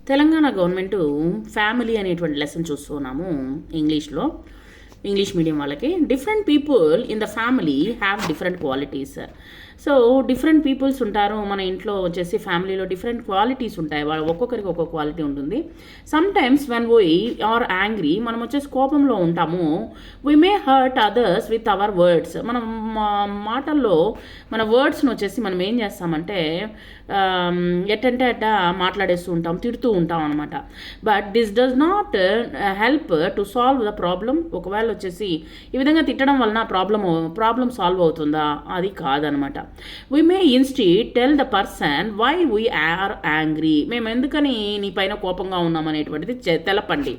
Telangana government family అనేటువంటి lesson చూస్తున్నాము English medium వాళ్ళకి. Different people in the family have different qualities. So different peoples ఉంటారు మన ఇంట్లో వచ్చేసి, ఫ్యామిలీలో డిఫరెంట్ క్వాలిటీస్ ఉంటాయి. వాళ్ళు ఒక్కొక్కరికి ఒక్కొక్క క్వాలిటీ ఉంటుంది. Sometimes when we are angry, మనం వచ్చేసి కోపంలో ఉంటాము. We may hurt others with our words. మనం మాటల్లో మన వర్డ్స్ని వచ్చేసి మనం ఏం చేస్తామంటే ఎట్టంటే అట్ట మాట్లాడేస్తూ ఉంటాం, తిడుతూ ఉంటాం అనమాట. But this does not help to solve the problem. ఒకవేళ వచ్చేసి ఈ విధంగా తిట్టడం వలన ప్రాబ్లం సాల్వ్ అవుతుందా? అది కాదనమాట. We may instead tell the person why we are angry. మేము ఎందుకని నీ పైన కోపంగా ఉన్నామనేటువంటిది తెలపండి.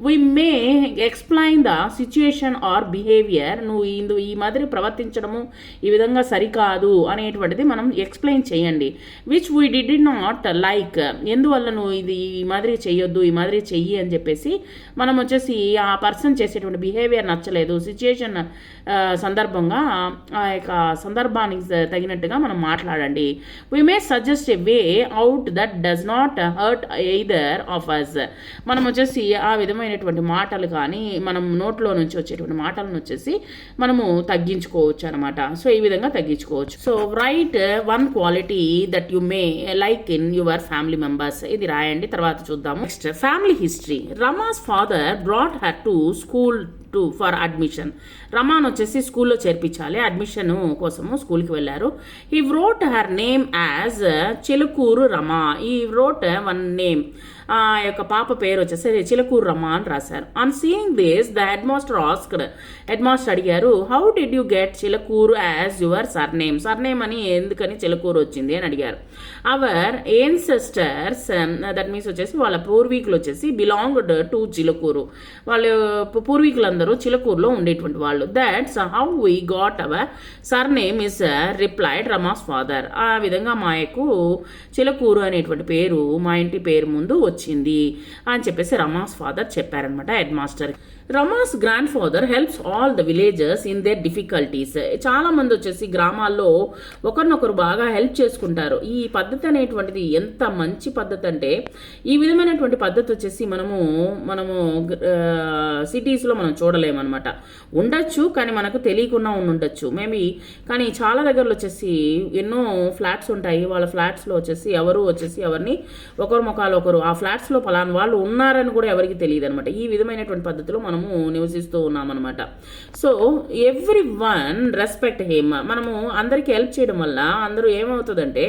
We may explain the situation or behavior. నువ్వు ఈ మాదిరి ప్రవర్తించడము ఈ విధంగా సరికాదు అనేటువంటిది మనం ఎక్స్ప్లెయిన్ చేయండి. Which we did not like. ఎందువల్ల నువ్వు ఇది ఈ మాదిరి చెయ్యొద్దు, ఈ మాదిరి చెయ్యి అని చెప్పేసి మనం వచ్చేసి ఆ పర్సన్ చేసేటువంటి బిహేవియర్ నచ్చలేదు, సిచ్యుయేషన్ సందర్భంగా ఆ యొక్క సందర్భానికి తగినట్టుగా మనం మాట్లాడండి. We may suggest a way out that does not hurt either of us. మనం వచ్చేసి ఆ విధమైనటువంటి మాటలు కానీ మనం నోట్లో నుంచి వచ్చేటువంటి మాటలను వచ్చేసి మనము తగ్గించుకోవచ్చు అనమాట. సో ఈ విధంగా తగ్గించుకోవచ్చు. So right one quality that you may like in your family members. ఇది రాయండి, తర్వాత చూద్దాము. Next family history. Rama's father brought her to school for admission. రమాన్ వచ్చేసి స్కూల్లో చేర్పించాలి, అడ్మిషన్ కోసము స్కూల్కి వెళ్ళారు. He wrote her name as Chilukuru Rama. He wrote one name, ఆ యొక్క పాప పేరు వచ్చేసి చిలుకూరు రమా అని రాశారు. On seeing this the head master asked. Head master అడిగారు, how did you get Chilukuru as your surname. Surname అని ఎందుకని చిలుకూరు వచ్చింది అని అడిగారు. అవర్ ఏన్సెస్టర్స్, దట్ మీన్స్ వచ్చేసి వాళ్ళ పూర్వీకులు వచ్చేసి బిలాంగ్డ్ టు చిలుకూరు. వాళ్ళ పూర్వీకులందరూ చిలుకూరులో ఉండేటువంటి వాళ్ళు. That's how we got our surname is replied Rama's father. ఆ విధంగా మా యొక్క చిలుకూరు అనేటువంటి పేరు మా ఇంటి పేరు ముందు వచ్చింది అని చెప్పేసి రమాస్ ఫాదర్ చెప్పారనమాట head master. Rama's grand father helps all the villagers in there difficulties. చాలా మంది వచ్చేసి గ్రామాల్లో ఒకరినొకరు బాగా హెల్ప్ చేసుకుంటారు. ఈ పద్ధతి అనేటువంటిది ఎంత మంచి పద్ధతి అంటే, ఈ విధమైనటువంటి పద్ధతి వచ్చేసి మనము సిటీస్లో మనం చూడలేమన్నమాట. ఉండొచ్చు కానీ మనకు తెలియకుండా ఉండొచ్చు మేబీ. కానీ చాలా దగ్గరలో వచ్చేసి ఎన్నో ఫ్లాట్స్ ఉంటాయి. వాళ్ళ ఫ్లాట్స్లో వచ్చేసి ఎవరిని ఒకరు ముఖాలు ఒకరు, ఆ ఫ్లాట్స్లో పలానా వాళ్ళు ఉన్నారని కూడా ఎవరికి తెలియదు అనమాట. ఈ విధమైనటువంటి పద్ధతిలో మనము నివసిస్తూ ఉన్నామన్నమాట. So everyone respect him. మనము అందరికీ హెల్ప్ చేయడం వల్ల అందరూ ఏమవుతుందంటే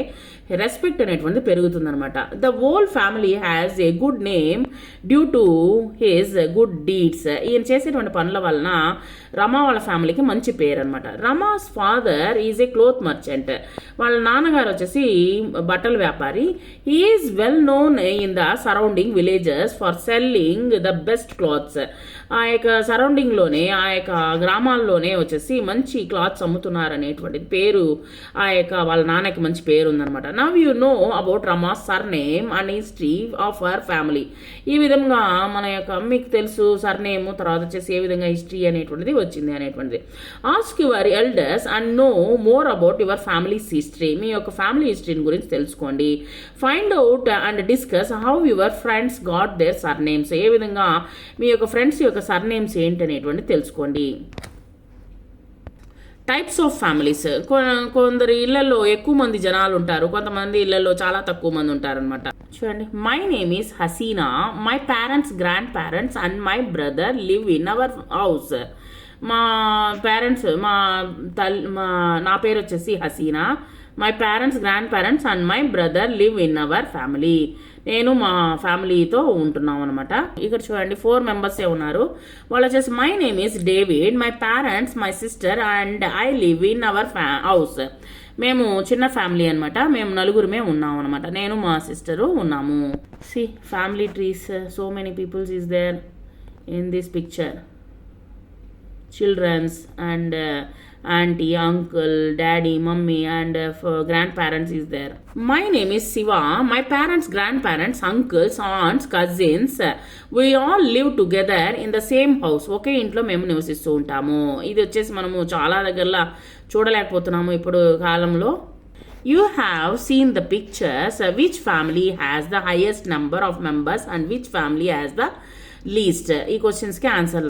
రెస్పెక్ట్ అనేటువంటిది పెరుగుతుందనమాట. The whole family has a good name due to his good deeds. ఈయన చేసేటువంటి పనుల వలన రమా వాళ్ళ ఫ్యామిలీకి మంచి పేరు అనమాట. Rama's father is a cloth merchant. వాళ్ళ నాన్నగారు వచ్చేసి బట్టల వ్యాపారి. Is well known in the surrounding villages for selling the best clothes. ఆ యొక్క సరౌండింగ్లోనే, ఆ యొక్క గ్రామాల్లోనే వచ్చేసి మంచి క్లాత్స్ అమ్ముతున్నారనేటువంటి పేరు ఆ యొక్క వాళ్ళ నాన్నకి మంచి పేరు ఉందనమాట. Now you know about Rama's surname and history of our family. ఈ విధంగా మన యొక్క మీకు తెలుసు సర్నేమ్, తర్వాత వచ్చేసి ఏ విధంగా హిస్టరీ అనేటువంటిది వచ్చింది అనేటువంటిది. Ask your elders and know more about your families history. మీ యొక్క ఫ్యామిలీ హిస్టరీని గురించి తెలుసుకోండి. Find out and discuss how your friends got their surnames. ఏ విధంగా మీ యొక్క ఫ్రెండ్స్ యొక్క సర్నేమ్స్ ఏంటి అనేటువంటి తెలుసుకోండి. Types of families. కొందరు ఇళ్లలో ఎక్కువ మంది జనాలు ఉంటారు, కొంతమంది ఇళ్లలో చాలా తక్కువ మంది ఉంటారు అనమాట. చూడండి, my name is Hasina. My parents, grandparents and my brother live in our house. మా పేరెంట్స్, నా పేరు వచ్చేసి Hasina. My parents, grandparents and my brother live in our family. నేను మా ఫ్యామిలీతో ఉంటున్నాం అనమాట. ఇక్కడ చూడండి 4 మెంబర్సే ఉన్నారు. వాళ్ళు వచ్చేసి my name is David, my parents, my sister and I live in our house. మేము చిన్న ఫ్యామిలీ అనమాట. మేము నలుగురమే ఉన్నాం అనమాట. నేను మా సిస్టరు ఉన్నాము. See family trees, so many peoples is there in this picture. Childrens and auntie, uncle, daddy, mummy and grandparents is there. My name is Siva. My parents, grandparents, uncles, aunts, cousins, we all live together in the same house. ఒకే ఇంట్లో మేము నివసిస్తూ ఉంటాము. ఇది వచ్చేసి మనము చాలా దగ్గరలా చూడలేకపోతున్నాము ఇప్పుడు కాలంలో. You have seen the pictures. Which family has the highest number of members and which family has the least? ఈ క్వశ్చన్స్కి ఆన్సర్